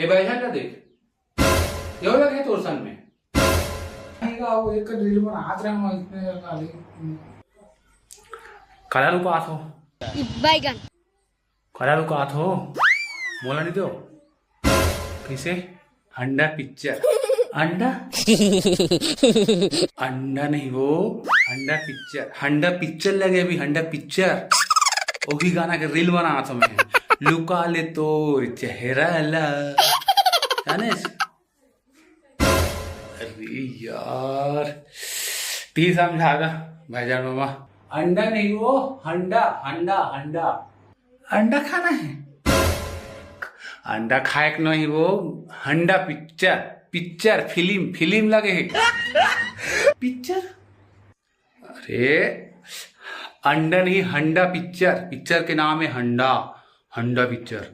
हे बैठा देख एवढं काय तोरसान में वो एक रील बनात रहे हैं इतने काले कला रुको आत हो बैगन कला रुको आत हो बोला नहीं तो कैसे अंडा पिक्चर अंडा अंडा नहीं वो अंडा पिक्चर लगे अभी अंडा पिक्चर वही गाना के रील बना था मैं लुका ले तो चेहरा ला जाने अरे यार ती समझागा भाईजान मामा अंडा नहीं वो अंडा अंडा अंडा अंडा खाना है अंडा खाए के नहीं वो अंडा पिक्चर पिक्चर फिल्म लगे है पिक्चर अरे अंडा नहीं हंडा पिक्चर के नाम है हंडा पिक्चर